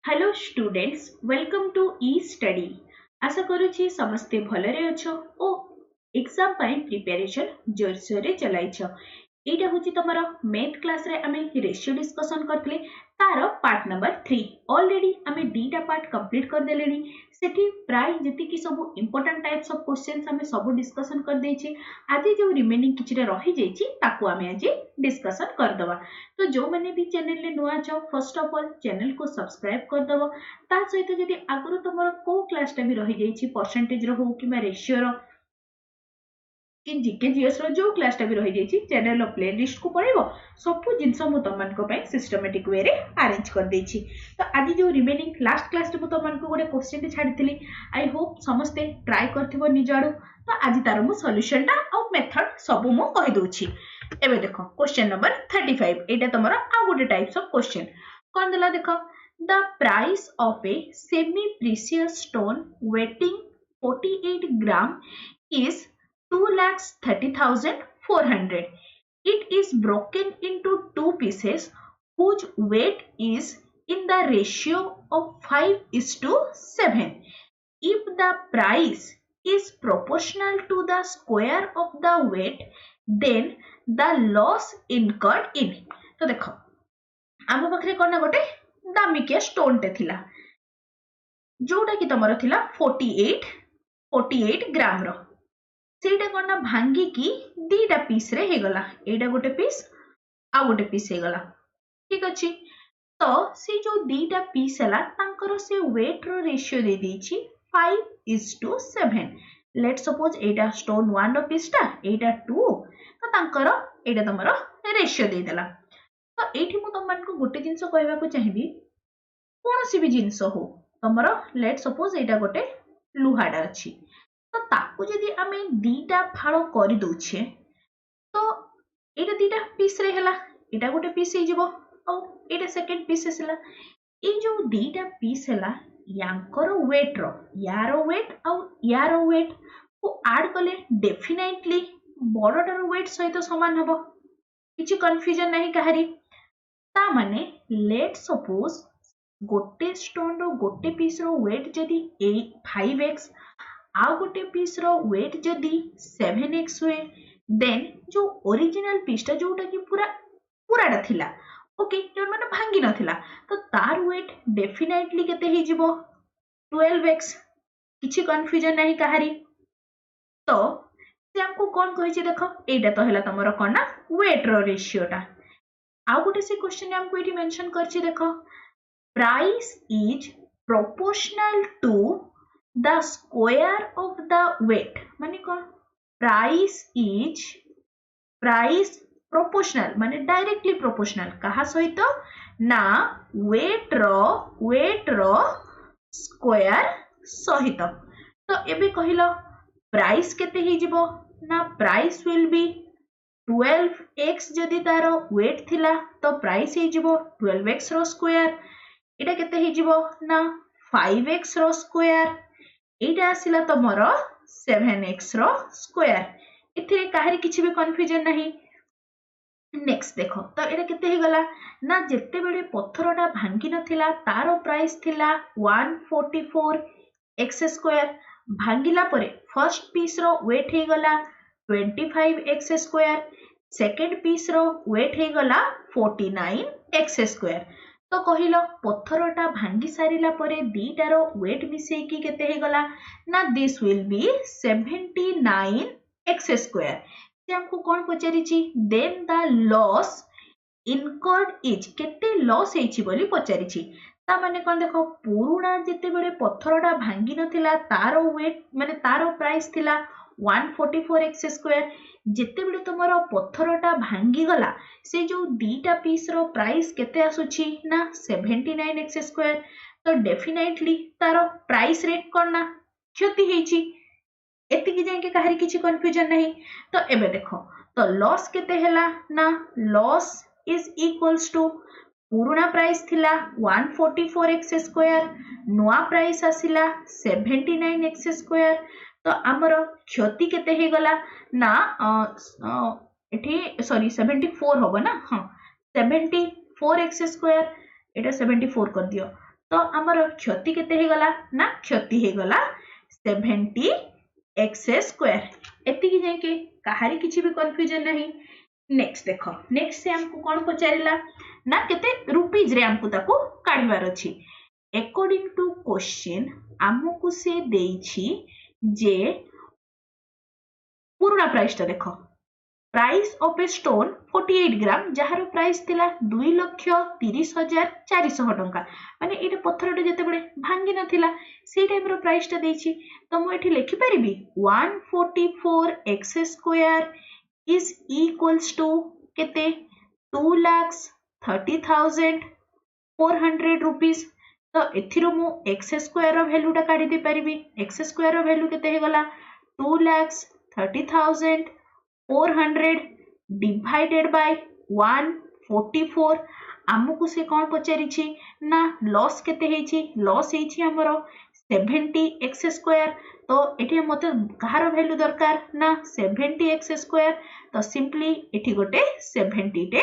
Hello students, welcome to e study. आशा करूची समस्ते भलरे अछो ओ एग्जाम पाई प्रिपरेशन जोरसोर रे चलाइछ। एटा होची तमरो मैथ क्लास रे आमे रेशियो डिस्कशन करथले तार पार्ट नंबर 3 ऑलरेडी आमे डीटा पार्ट कंप्लीट कर देलेनी। सेठी प्राय जति की सब इंपोर्टेंट टाइप्स ऑफ क्वेश्चंस आमे सब डिस्कशन कर देछि। आज जो रिमेनिंग किछरे रहि जेछि ताको आमे आज डिस्कशन कर दवा। तो जो मैंने भी चैनल रे नुआ छ फर्स्ट ऑफ ऑल चैनल को सब्सक्राइब कर दबो। ता सहित जदि आगुरु तुमर को क्लास टा भी रहि जाइछि परसेंटेज रो हो किबा रेशियो रो कि जीके जीएस रो जो क्लास टा भी रहि जाइछि चैनल रो प्लेलिस्ट को पळेबो। सब जिंस मु तमन को पय सिस्टमैटिक वे रे अरेंज कर देछि। तो आज जो रिमेनिंग लास्ट क्लास रे तमन को गोटे क्वेश्चन छाडिथिली। आई होप समस्ते ट्राई करथिबो निजाडू। तो आज तार मु सॉल्यूशन टा और मेथड सब मु कहि दोछि। एबे देखो क्वेश्चन नंबर 35 एटा तमरो आ गोटे टाइप्स ऑफ क्वेश्चन कोन देला देखो। The price of a semi precious stone waiting 48 gram is 2,30,400. It is broken into two pieces whose weight is in the ratio of 5:7. If the price is proportional to the square of the weight, then the loss incurred in. तो देखो आम पाखे कौन ना गोटे दामिकिया stone टे थिला जोटा कि तमर थिला 48 ग्राम रो। सेटा कौन ना भांगी की दीटा पीस रे हे गला। एटा गोटे पीस आ गोटे पीस हे गला। ठीक अछि। तो से जो दीटा पीस हला तांकर से वेट रो रेशियो दे देछि 5:7. लेट सपोज एटा स्टोन 1 रो पीस टा एटा 2 तो तांकर एटा तमरो रेशियो दे देला। तो एठी मु तमन को गोटे जिंस कहबा को चाहिबी कोनोसी भी जिंस हो तमरो लेट सपोज एटा गोटे लुहाडा अछि। तो ताकू जदि आमे दीटा फाळो करि दोछे तो एटा दीटा पीस रे हला। एटा गोटे पीस हे जिवो औ एटा सेकंड पीस हेसला। ए जो दीटा पीस हला यांकर वेट रो यारो वेट औ यारो वेट को ऐड कले डेफिनेटली बडटार वेट सहित समान हबो। किछि कंफ्यूजन नाही काहरी। ता माने लेट सपोज गोटे स्टोन रो गोटे पीस रो वेट जदि 5x आ गोटे पीस रो वेट जदि 7x हुए देन जो ओरिजिनल पीस टा जोटा कि पूराटा थिला ओके जो माने भांगी नथिला तो तार वेट डेफिनेटली केते हे जिवो 12x। किछि कंफ्यूजन नाही काहरी। तो से हमको कोन कहि छै देखो एटा तो हला तमरो कोन ना वेट रो रेशियो टा। आ गोटे से क्वेश्चन हमको एठी मेंशन करछि देखो price is proportional to the square of the weight माने कोन प्राइस प्रोपोर्शनल माने डायरेक्टली प्रोपोर्शनल कहा सहित ना वेट रो स्क्वायर सहित। तो एबे कहिलो प्राइस केते हे जिवो ना प्राइस विल बी 12x जदि तार वेट थिला तो प्राइस हे जिवो 12x रो स्क्वायर। एटा केते हे जिवो ना 5x रो स्क्वायर। एटा आसिला तमरो 7x रो स्क्वायर। इथे काहरी किछि भी कंफ्यूजन नाही। नेक्स्ट देखो तो एटा केते हे गला ना जेते बेले पत्थरटा भांगी नथिला तारो प्राइस थिला 144x स्क्वायर। भांगिला परे फर्स्ट पीस रो वेट हे गला 25x स्क्वायर। सेकंड पीस रो वेट हे गला 49x स्क्वायर। तो कहिलो पत्थरटा भांगी सारिला परे दीटारो वेट मिसे की केते हे गला ना this will B 79x square. से हमको कोन पचारि छि then the loss incurred is केते लॉस हेछि बोली पचारि छि। ता माने कोन देखो पुरुणा जेते बेले पत्थरटा भांगी नथिला तारो वेट माने तारो प्राइस थिला 144x स्क्वायर। जेते बेले तमरो पत्थरटा भांगी गला से जो दीटा पीस रो प्राइस केते आसुछि ना 79x स्क्वायर। तो डेफिनेटली तारो प्राइस रेट कोन ना क्षति हेछि। एतिकी जाके काहरी किछि कंफ्यूजन नहीं। तो एबे देखो तो लॉस केते हेला ना लॉस इज इक्वल्स टू पुरुणा प्राइस थिला 144x स्क्वायर नुआ प्राइस आसिला 79x स्क्वायर। तो आमर क्षति केते हे गला ना एठी सॉरी 74 होबो ना। हां 74x स्क्वायर एटा 74 कर दियो तो आमर क्षति केते हे गला ना क्षति हे गला 70x²। एतिकी जाए के कहारी किछि भी कंफ्यूजन नहीं। नेक्स्ट देखो नेक्स्ट से हमको कौन पचारिला ना केते रुपीज रे हमको ताको काढिबार अछि। अकॉर्डिंग टू क्वेश्चन हमको से देइछि जे पुराना प्राइस ता देखो प्राइस ऑफ ए स्टोन 48 ग्राम जहार प्राइस थिला 2,30,400 टंका माने एटा पत्थरटा जते बडे भांगी नथिला से टाइम रो प्राइस ता देछि। तो मु एठी लिखि परिबी 144x² is equals to केते 2,30,400 रुपीस। तो एथिरो मु x² रो वैल्यू टा काढी दे परिबी। x² रो वैल्यू केते हे गला 2,30,400 डिवाइडेड बाय 144। आमको से कौन पचारिछि ना लॉस केते हेछि लॉस हेछि हमरो 70x²। तो एठी मते कहार वैल्यू दरकार ना 70x²। तो सिंपली एठी गोटे 70 टे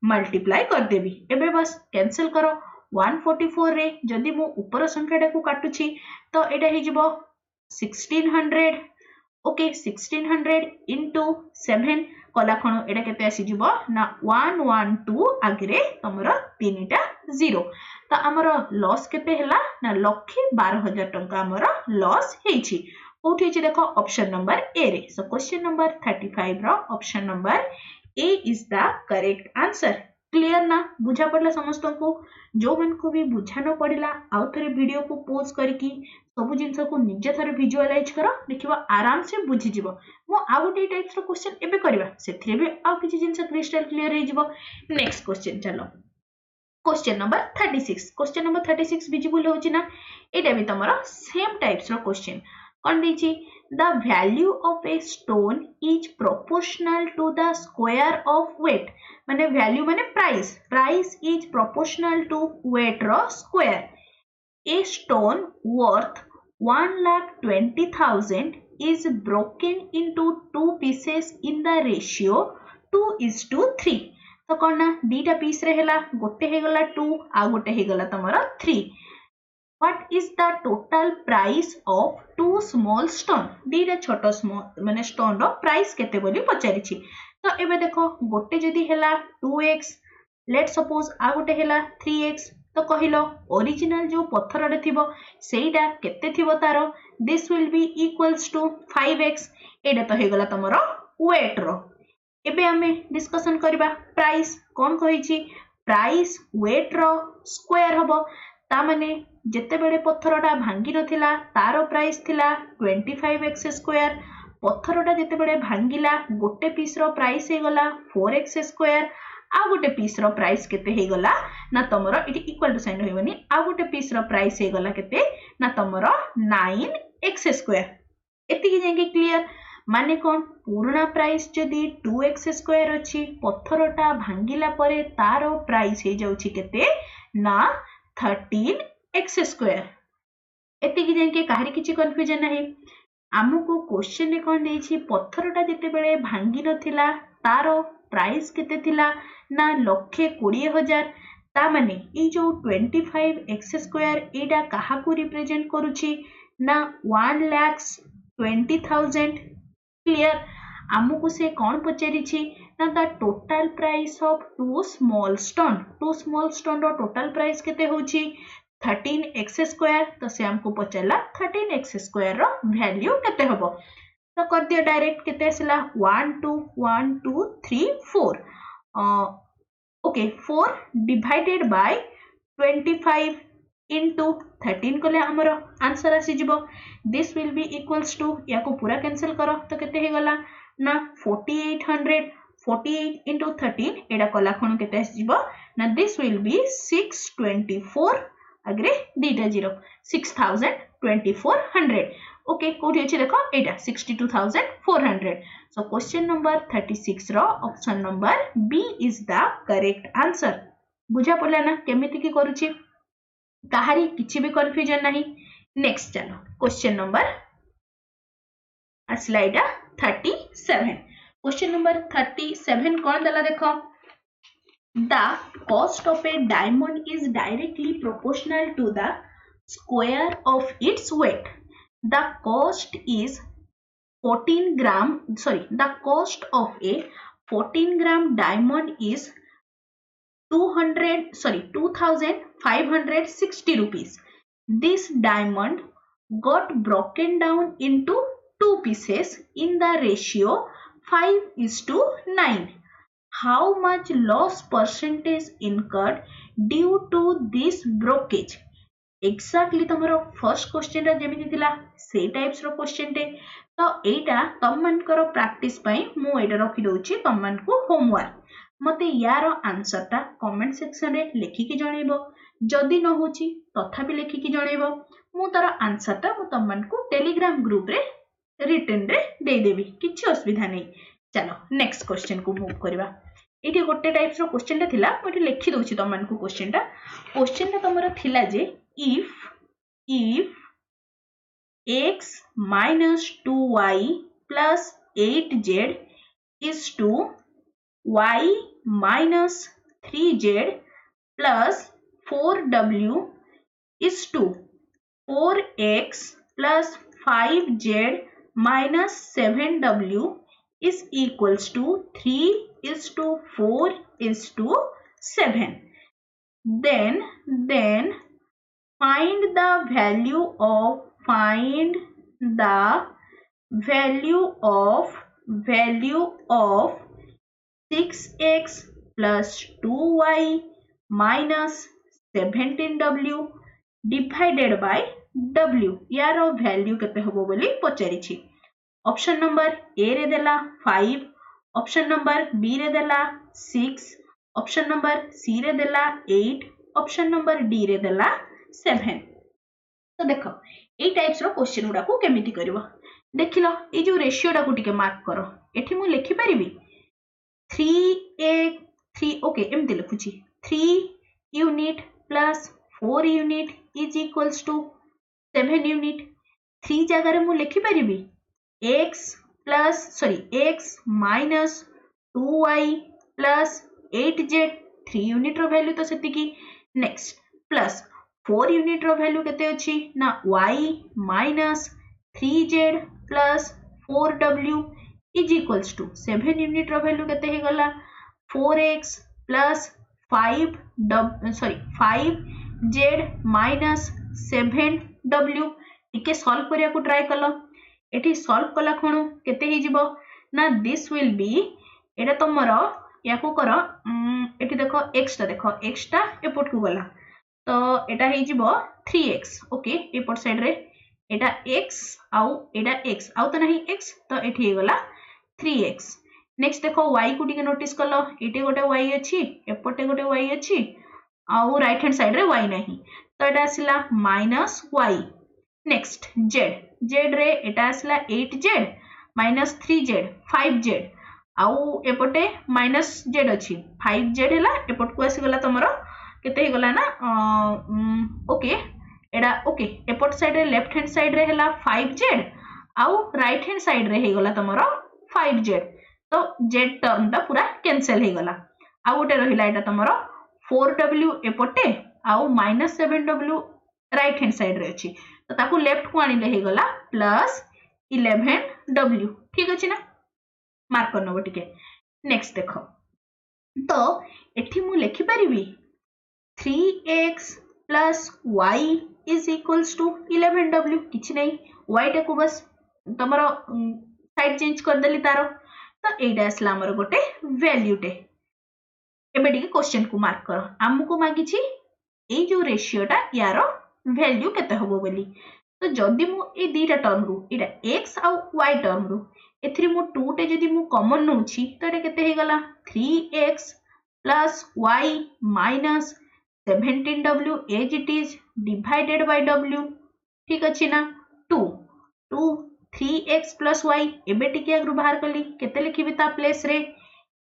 मल्टीप्लाई कर देबी। एबे बस कैंसिल करो 144 रे जदि मु ऊपर संख्याटा को काटुछि तो एटा हे जिवो 1600। ओके 1600 into 7 कला खण एटा केते आसी जिवो ना 112 आगरे तमरो तीनटा 0। तो हमर लॉस केते हैला ना 1,12,000 टंका हमर लॉस हेछि। कोठी छि देखो ऑप्शन नंबर ए रे। सो क्वेश्चन नंबर 35 रो option number A is the correct answer. Clear ना बुझा पड़ला समस्त को जो मन को भी बुझा न पड़िला आउ थरे वीडियो को पॉज करके सब जिंस को निजे थरे विजुअलाइज करो देखिबा आराम से बुझी जिवो। मो आ गोटे टाइप्स रो क्वेश्चन एबे करबा सेथिरे भी आ किछि जिंस क्रिस्टल क्लियर हे जिवो। नेक्स्ट क्वेश्चन चलो question number 36। Question number 36 visible होछि ना एटा भी तमरा सेम टाइप्स रो क्वेश्चन कौन दीची the value of a stone is proportional to the square of weight माने value माने price is proportional to weight row square। a stone worth 1,20,000 is broken into two pieces in the ratio 2:3। तो कौन ना दीटा piece रे हेला गोटे हे गला 2 आ गोटे हे गला तमरा 3। What is the total price of two small stone? दीटा छोटो स्मॉल माने स्टोन रो प्राइस केते बोली पचारिछि। तो एबे देखो गोटे जदी हेला 2x लेट सपोज आ गोटे हेला 3x तो कहिलो ओरिजिनल जो पत्थर रे थिबो सेइडा केते थिबो तारो this will be equals to 5x। एडा तो हे गला तमरो वेट रो। एबे हमें डिस्कशन करबा प्राइस कौन कहिछि प्राइस वेट रो स्क्वायर हबो। ता माने जेते बेले पत्थरटा भांगी नथिला तारो प्राइस थिला 25x²। पत्थरटा जेते बेले भांगिला गोटे पीस रो प्राइस हे गला 4x²। आ गोटे पीस रो प्राइस केते हे गला ना तमरो इटी इक्वल टू साइन होइबनी आ गोटे पीस रो प्राइस हे गला केते ना तमरो 9x²। एतिकी जाके क्लियर माने कोन पुराना प्राइस जदी 2x² अछि पत्थरटा भांगिला परे तारो प्राइस हे जाउछि केते ना 13x²। एतिकी जाके कहारी किछि कंफ्यूजन नाही। आमको क्वेश्चन ने कोन देछि पत्थरटा जेते बेले भांगी नथिला तारो प्राइस केते थिला ना 1,20,000। ता माने ई जो 25x² एडा काहा को रिप्रेजेंट करूछि ना 1,20,000। क्लियर आमको से कौन पचारिछि ना the total price of two small stone रो टोटल प्राइस केते होछि 13x²। तो से हमको पचारला 13x² रो वैल्यू केते हबो। तो कर दियो डायरेक्ट केते आसला 1 2 1 2 3 4 ओके 4 डिवाइडेड बाय 25 into 13 कले हमरो आंसर आसी जिवो। This will be equals to या को पूरा कैंसिल करो तो केते हे गला ना 4800 48 into 13 एडा कला खण केते आसी जिवो ना दिस विल बी 624 अग्रे दीटा 0 6,2400। ओके कोठी अछि देखो एडा 62,400। सो क्वेश्चन नंबर 36 रो option number B is the correct answer. बुझा पड़ला ना केमिति की करूछि कहारी किछि भी कंफ्यूजन नाही। नेक्स्ट चलो question number slide 37। Question number 37 कोन दला देखो The cost of a diamond is directly proportional to the square of its weight. The cost is 14 gram, sorry, the cost of a 14-gram diamond is 2560 rupees. This diamond got broken down into two pieces in the ratio 5:9. How much loss percentage incurred due to this brokerage? Exactly तुम first question जमी से types question टे तो यहाँ तुम मानकर practice मु रखी दौची तुम मान होमवर्क मत यार आंसरटा कमेंट सेक्शन रे लिखिकी जनइब जदि न होची तथापि लिखिकी जनइब मु तार आंसरटा मु तुम मान टेलीग्राम ग्रुप रे रिटर्न रे दे देबी किछि असुविधा नहीं। चलो नेक्स्ट क्वेश्चन को मूव करबा। ये गोटे टाइप्स रो क्वेश्चन टा थिला मु लिखि दउची तुम मान क्वेश्चन टा तुमर थिला जे if x minus 2y plus 8z is to y minus 3z plus 4w is to 4x plus 5z minus 7w is equals to 3 is to 4 is to 7. Then find the value of 6x plus 2y minus 17w divided by w यार value केते होबो बोली पचारिछि। Option number A रे देला 5, option number B रे देला 6, option number C रे देला 8, ऑप्शन नंबर डी रे देला 7। तो देख ये टाइप्स रो क्वेश्चन गुडा को केमिति करबो देख लो ये जो रेशियो टा को टिके मार्क करो एठी मु लिखि परिबी 3 ओके एमति लिखुची 3 unit plus 4 unit is equals to 7 unit 3 जगह रे मु लिखि परिबी x minus 2y plus 8z 3 unit रो वैल्यू तो सेतिकी। नेक्स्ट प्लस 4 यूनिट रो वैल्यू केते अछि ना y minus 3z plus 4w is equals to 7 unit रो वैल्यू केते हे गला 4x plus 5z minus 7w टिके सॉल्व करिया को ट्राई कलो एठी सॉल्व कला खणो केते हे जिवो ना दिस विल बी एटा तमरो या को करो एठी देखो x टा एपट को गला तो एटा हे जिवो 3x ओके एपट साइड रे एटा x आउ एटा x आउ तो नहीं x तो एठी हे गला 3x। नेक्स्ट देखो y को टिके नोटिस कलो एटे गोटे y अछि एपटे गोटे y अछि आउ राइट हैंड साइड रे y नहीं तो एटा आसिला माइनस y। नेक्स्ट z रे एटा आसिला 8z माइनस 3z 5z आउ एपटे माइनस z अछि 5z हैला एपट को आसी गला तमरो केते हे गला ना ओके एडा ओके एपट साइड रे लेफ्ट हैंड साइड रे हैला 5z आउ राइट हैंड साइड रे हे गला तमरो 5z तो z टर्म टा पूरा कैंसिल हे गला आउ गोटे रहिला एटा तमरो 4w एपटे आउ minus 7w right hand side रे अछि तो ताकू लेफ्ट को आनिले हे गला प्लस 11w ठीक अछि ना मार्क करनबो टिके। नेक्स्ट देखो तो एठी मु लिखि परिबी 3x plus y is equals to 11w किछि नै y टा को बस तमरो साइड चेंज कर देली तारो तो एटा असला हमर गोटे वैल्यू टे एबे टिके क्वेश्चन को मार्क करो हमको मागी छी ए जो रेशियो टा यारो वैल्यू केते होबो बोली तो जदी मु ए दीटा टर्म रु एटा x आउ y टर्म रु एथि मु 2 टे जदी मु कॉमन नउछि तो एटा केते हे गला 3x plus y minus 17w as it is divided by w ठीक अछि ना 2 3x प्लस y एबे टिके अगरु बाहर कली केते लिखिबी ता प्लेस रे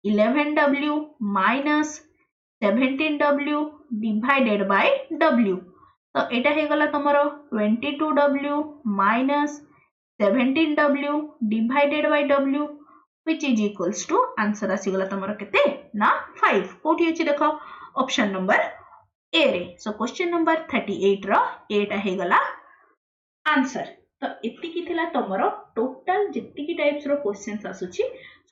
11w minus 17w divided by w तो एटा हे गला तमरो 22w minus 17w divided by w which is equals to answer आसीगला तमरो केते ना 5 कोठी अछि देखो ऑप्शन नंबर ए रे सो क्वेश्चन नंबर 38 रो एटा हे गला आंसर तो एतिकी थिला तमरो टोटल जेतिकी टाइप्स रो क्वेश्चंस आसुची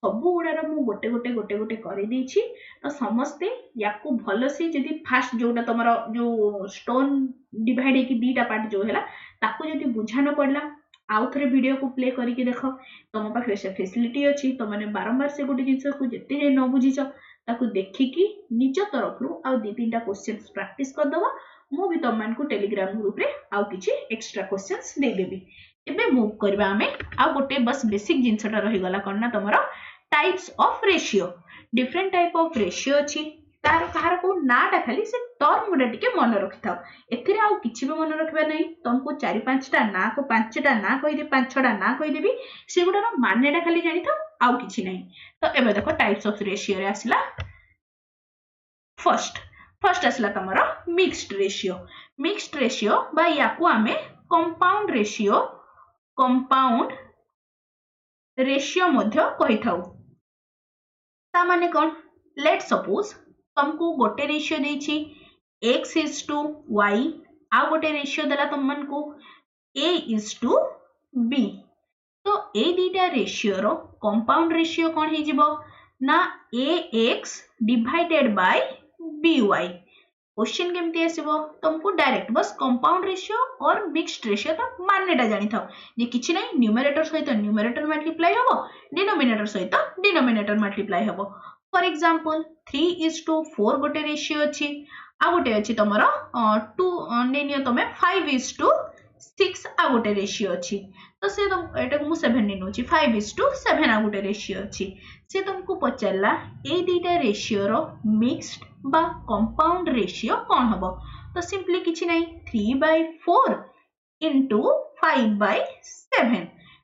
सबु गुडार मु गोटे गोटे गोटे गोटे करि देछि तो समस्ते याकू भलो से जदी फास्ट जोटा तमरो जो स्टोन डिवाइड हे कि दीटा पार्ट जो हैला ताकू जदी बुझा न पड़ला आउ थरे वीडियो को प्ले करके देख तुम पाखे से फैसिलिटी अच्छी तुम मैंने बारंबार से गोटे जिनस को जिते जाए न बुझीच ताकू देखिकी निज तरफ रू आउ दी तीन क्वेश्चन प्रैक्टिस करदबा मु भी तुम मान को टेलीग्राम ग्रुप रे आउ किछि एक्स्ट्रा क्वेश्चंस दे देबी एबे मूव करबा हमें आउ गोटे बस बेसिक जिनसटा रही गला करना तमरो types of ratio different type of ratio अछि तार कहार को नाटा खाली से टर्म गुडा टिके मन रखिथाओ एथिरे आउ किछि भी मन रखबा नै तुमको 4-5टा ना को 5टा ना कहि दे 5-6टा ना कहि देबी से गुडार मानेटा खाली जानि थाओ आउ किछि नै तो एबे देखो टाइप्स ऑफ रेशियो रे आसिला फर्स्ट आसिला तमरो मिक्स्ड रेशियो बा याकू आमे कंपाउंड रेशियो मध्य कहि थाओ ता माने कोन लेट सपोज तुमको गोटे रेशियो देछि x is to y आ गोटे रेशियो देला तुम मन को a is to b तो ए दीटा रेशियो रो कंपाउंड रेशियो कोन हे जिवो ना ax divided by by question केमती आसीबो तुमको डायरेक्ट बस कंपाउंड रेशियो और मिक्स्ड रेशियो तो मानेटा जानि थाओ जे किछि नै न्यूमरेटर सहित न्यूमरेटर मल्टीप्लाई हबो डिनोमिनेटर सहित डिनोमिनेटर मल्टीप्लाई हबो फॉर एग्जांपल 3:4 गोटे रेशियो अछि आ गोटे अछि तमरो 2 नेनियो तमे 5:6 आ गोटे रेशियो अछि तो से तुम एटा मु 7 नेनोछि 5:7 आ गोटे रेशियो अछि से तुमको पचारला ए दीटा रेशियो रो मिक्स्ड बा कंपाउंड रेशियो कोन हबो तो सिंपली किछि नै 3/4 into 5/7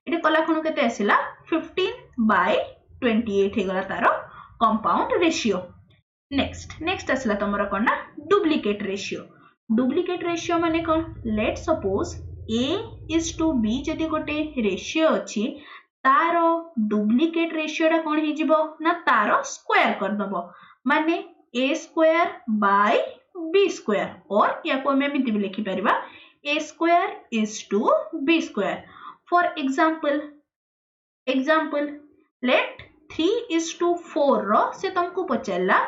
एटा कला खनु केते आसिला 15/28 हे गला तारो कंपाउंड रेशियो नेक्स्ट आसला तमरो कोन ना डुप्लीकेट रेशियो माने कोन let suppose a is to b जदी गोटे रेशियो अछि तारो डुप्लीकेट रेशियो रा कोन हे जिवो ना तारो स्क्वायर कर दबो माने a square by b square और या को हम एमिति भी लिखि परिबा a square is to b square for example let 3:4 रो से तुमको पचारला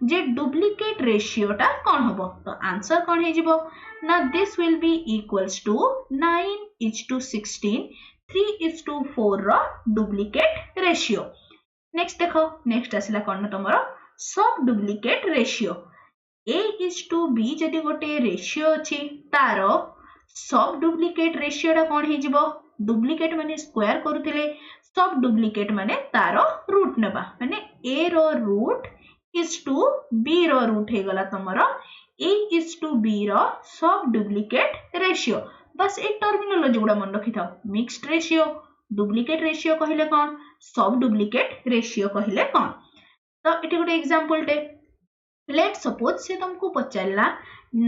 जे डुप्लीकेट रेशियो टा कोन हबो तो आंसर कोन हे जिवो ना this will be equals to 9:16 3:4 रो डुप्लीकेट रेशियो नेक्स्ट देखो नेक्स्ट आसिला कोन तमरो सब duplicate ratio a is to b जदी गोटे रेशियो अछि तारो सब डुप्लीकेट रेशियो टा कोन हे जिवो डुप्लीकेट माने स्क्वायर करूथिले सब डुप्लीकेट माने तारो रूट नेबा माने a रो रूट is to b रो रूट हे गला तमरो a is to b रो सब डुप्लीकेट रेशियो बस ए टर्मिनोलॉजी गुडा मन रखि थाओ मिक्स्ड रेशियो डुप्लीकेट रेशियो कहिले कोन सब डुप्लीकेट रेशियो कहिले कोन तो एटी गोटे एग्जांपल टे लेट सपोज से तुमको पचारला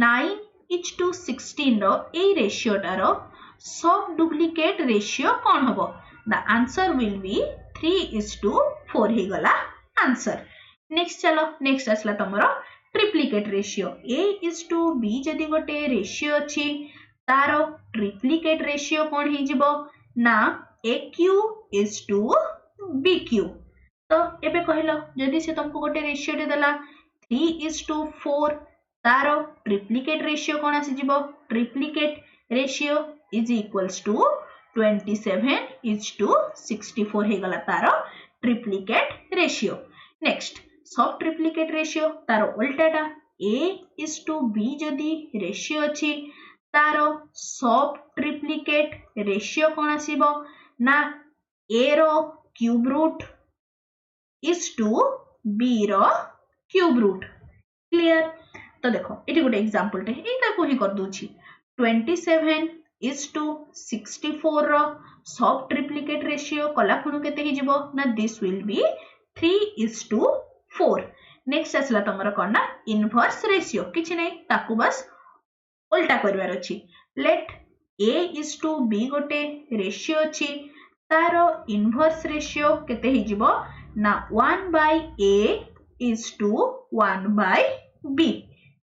9:16 रो ए रेशियो टारो सब डुप्लीकेट रेशियो कोन हबो द आंसर विल बी 3:4 हे गला आंसर नेक्स्ट चलो नेक्स्ट आसला तमरो triplicate ratio a is to b जदी गोटे रेशियो अछि तारो ट्रिप्लिकेट रेशियो कोन हे जिवो ना aq is to bq तो एबे कहलो जदी से तुमको गोटे रेशियो दे देला 3:4 तारो ट्रिप्लिकेट रेशियो कोन आसी जिवो triplicate ratio is equals to 27:64 हे गला तारो ट्रिप्लिकेट रेशियो नेक्स्ट सब ट्रिप्लिकेट रेशियो तारो उल्टाटा a is to b जदी रेशियो अछि तारो सब ट्रिप्लिकेट रेशियो कोन आसीबो ना a रो cube root is to b रो क्यूब रूट क्लियर तो देखो एटी गोटे एग्जांपल टे एटा को ही कर दोछि 27:64 रो सब ट्रिप्लिकेट रेशियो कला खनु केते ही जिवो ना दिस विल बी 3:4 नेक्स्ट आसला तमरो कोन ना इनवर्स रेशियो किछि नै ताकू बस उल्टा करबार अछि let a is to b गोटे रेशियो अछि तार इनवर्स रेशियो केते ही जिवो ना 1/a is to 1/b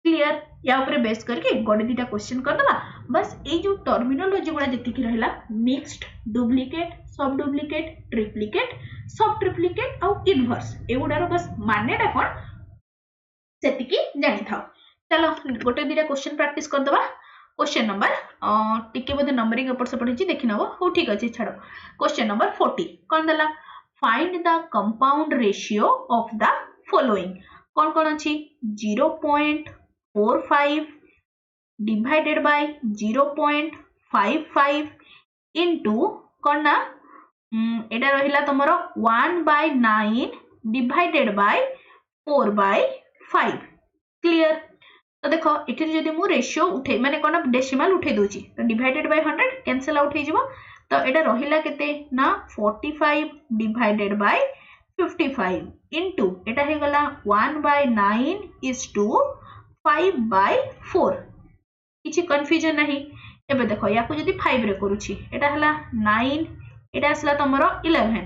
clear या ऊपर बेस करके गोटे दीटा क्वेश्चन कर दबा बस ए जो टर्मिनोलॉजी गुडा जति की रहला मिक्स्ड डुप्लीकेट सब डुप्लीकेट ट्रिप्लिकेट सब ट्रिप्लिकेट और इनवर्स एगुडार बस मानेटा कोन सेति की जानि थाओ चलो गोटे दीटा क्वेश्चन प्रैक्टिस कर दबा क्वेश्चन नंबर टिके बोधे नंबरिंग एपट सेपट होची देखि नबो हो ठीक अछि छाड़ो क्वेश्चन नंबर 40 कोन दला find the compound ratio of the following कोन कोन अछि 0.45 divided by 0.55 into कोन ना एटा रहिला तमरो 1/9 divided by 4/5 क्लियर तो देखो इथे जदि मु रेशियो उठे माने कोन डेसिमल उठे दोची तो डिवाइडेड बाय 100 कैंसिल आउट हे जिवो तो एटा रहिला केते ना 45 डिवाइडेड बाय 55 इनटू एटा हे गला 1/9 is to 5/4 किछि कंफ्यूजन नाही एबे देखो याको जदि 5 रे करूची एटा हला 9 एटा असला तमरो 11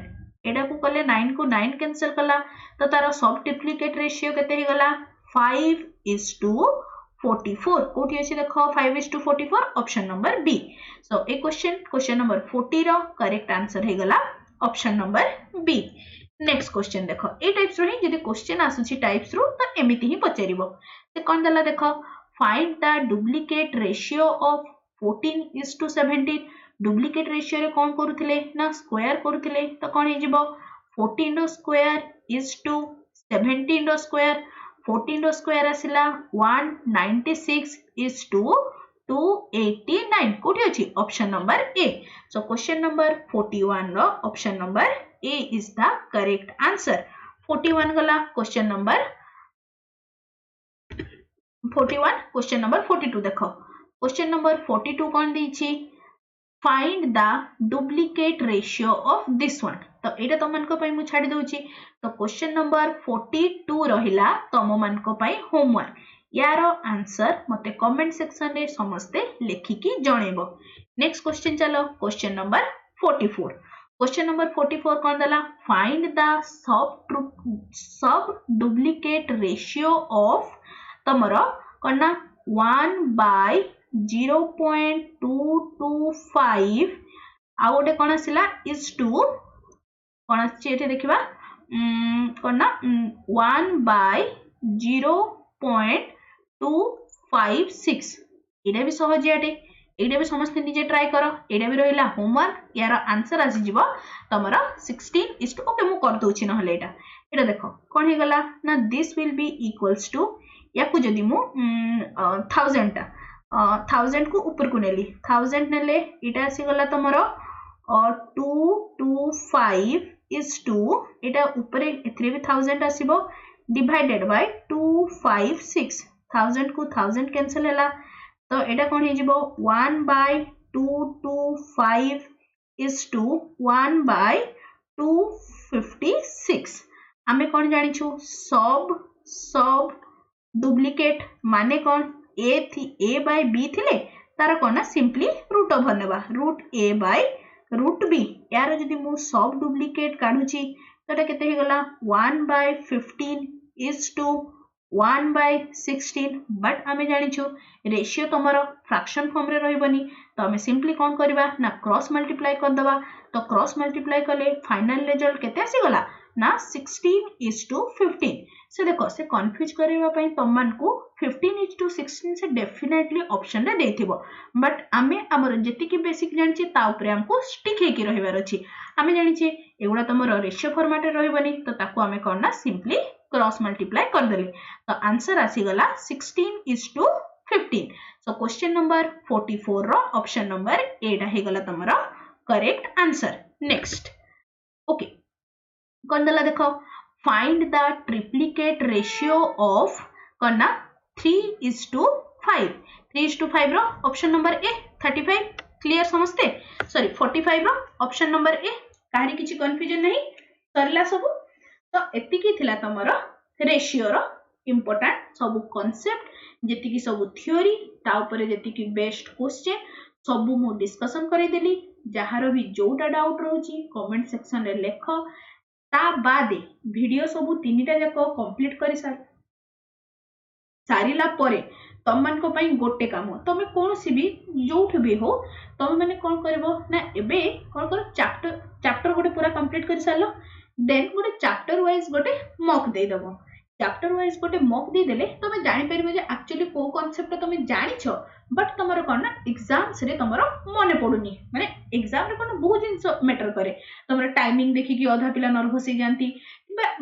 एटा को कले 9 को 9 कैंसिल कला तो तारो सब डुप्लीकेट रेशियो केते हे गला 5:44 कोठी अछि देखो 5:44 option number B so a question number 40 रो करेक्ट आंसर हे गला option number B next question देखो ए टाइप्स रो ही जदि क्वेश्चन आसुची टाइप्स रो तो एमिति ही पचरिबो ते कोन दला देखो find the duplicate ratio of 14:17 duplicate ratio रे कोन करूथिले ना स्क्वायर करूथिले तो कोन हे जिवो 14 रो स्क्वायर इज टू 17 रो स्क्वायर 14 रो स्क्वायर आसिला 196 is to 289 कोठी अछि option number A so question number 41 रो option number A is the correct answer 41 गला क्वेश्चन नंबर 41 क्वेश्चन नंबर 42 देखो क्वेश्चन नंबर 42 कोन दिछि find the duplicate ratio of this one तो एटा तुम मानको पई मु छाडी दोची तो क्वेश्चन नंबर 42 रहिला तुम मानको पई होमवर्क यारो आंसर मते कमेंट सेक्शन रे समस्ते लेखि की जणेबो नेक्स्ट क्वेश्चन चलो क्वेश्चन नंबर 44 क्वेश्चन नंबर 44 कोन दला find the sub duplicate ratio of तमरो कोना 1/0.225 आ गोटे कोन आसिला इज टू कोन आछि एठी देखिबा कोन ना 1/0.256 एटा भी सहजियाटे एटा भी समस्त निजे ट्राई करो एटा भी रहिला होमवर्क यार आंसर आसी जिवो तमरा 16 ओके मु कर दोछि न हले एटा देखो कोन हे गला ना this will be equals to याकु जदि मु 1000 को ऊपर को नेली 1000 नेले एटा आसी गला तमरो 225 is to एटा ऊपर एथरे भी 1000 आसीबो डिवाइडेड बाय 256 1000 को 1000 कैंसिल हैला तो एटा कोन हे जिवो 1/225 is to 1/256 आमे कोन जानि छु सब डुप्लीकेट माने कोन a by b थिले तार कोन ना सिंपली रूट ओवर नेबा root a by root b यार जदि मु सब डुप्लीकेट काढुची तटा केते हे गला 1/15 is to 1/16 बट आमे जानि छु रेशियो तमरो फ्रैक्शन फॉर्म रे रहबनी तो आमे सिंपली कोन करबा ना क्रॉस मल्टीप्लाई कर दबा तो क्रॉस मल्टीप्लाई करले फाइनल रिजल्ट केते आसी गला ना 16:15 से देखो से कंफ्यूज करबा पई तमन को 15:16 से डेफिनेटली ऑप्शन रे देथिबो बट आमे हमर जति की बेसिक जानछि ता ऊपर हमको स्टिक हे की रहबार अछि आमे जानि छी एगुडा तमरो रेशियो फॉर्मेट रे रहबनी तो ताको आमे करना सिंपली क्रॉस मल्टीप्लाई कर देले तो आंसर आसी गला 16:15 सो क्वेश्चन नंबर 44 रो ऑप्शन नंबर ए डा हे गला तमरो करेक्ट आंसर नेक्स्ट ओके कोन दला देखो find the triplicate ratio of करना 3:5 3:5 रो ऑप्शन नंबर ए 35 क्लियर समझते सॉरी 45 रो ऑप्शन नंबर ए काहरी किछि कंफ्यूजन नहीं करला सब तो एति की थिला तमरो रेशियो रो इंपोर्टेंट सब कांसेप्ट जेति की सब थ्योरी ता ऊपर जेति की बेस्ट क्वेश्चन सब मु डिस्कशन करै देली जार भी जोटा डाउट रोची कमेंट सेक्शन रे लेख ता बादे वीडियो सब 3टा जाक कंप्लीट कर सारिला परे तुम मान गोटे काम तुम कौन सी भी जोठ भी हो तुम मैंने कौन कर ना एबे कौन कर चैप्टर गोटे पूरा कंप्लीट कर सार देन गोटे चैप्टर वाइज गोटे मॉक दे दबो चैप्टर वाइज गोटे मॉक दे देले तुम जानि परिबो जे एक्चुअली को कांसेप्ट तुम जानिछो बट तुमर कोन ना एग्जाम्स रे तुमर मने पडुनी माने एग्जाम रे कोन बहुत जिंस मैटर करे तुमर टाइमिंग देखि कि आधा पिला नर्वस हो जानती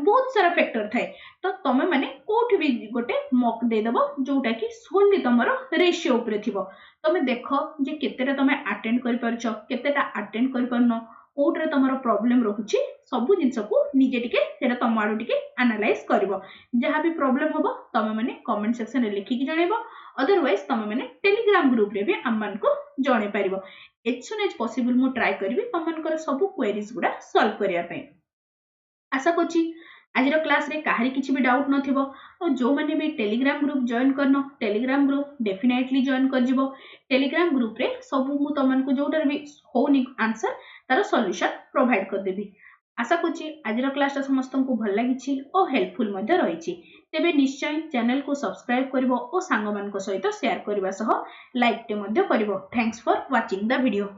बहुत सारा फैक्टर थाए तो तुम माने कोठ भी गोटे मॉक दे दबो जोटा कि सोली तुमर रेशियो ऊपर थिबो तुम देखो जे केतेटा तुम अटेंड करि परछो केतेटा अटेंड करि परनो कोठरे तुमर प्रॉब्लम रहुची सबु जिंस को निजे टिके सेटा तुम आडू टिके एनालाइज करबो जहाँ भी प्रॉब्लम होबो तुम माने कमेंट सेक्शन रे लिखि कि जणैबो अदरवाइज तुम माने टेलीग्राम ग्रुप रे भी हमन को जणे पारिबो एज सुन एज पॉसिबल मु ट्राई करबी तुमन कर सब क्वेरीज गुडा सॉल्व करिया पे आशा करछि आज क्लास रे काहरी किछि भी डाउट नथिबो और जो माने भी टेलीग्राम ग्रुप जॉइन करनो टेलीग्राम ग्रुप डेफिनेटली जॉइन कर जिवो टेलीग्राम ग्रुप रे सब मु तुमन को जोटर भी होनी आंसर तार सॉल्यूशन प्रोवाइड कर देबी आशा करछि आज क्लास समस्त को भल लागिछि और हेल्पफुल मध्ये रहिछि तेबे निश्चय चैनल को सब्सक्राइब करिवो और सांग मान को सहित शेयर करबा सह लाइक टे मध्ये करिवो thanks for watching the video.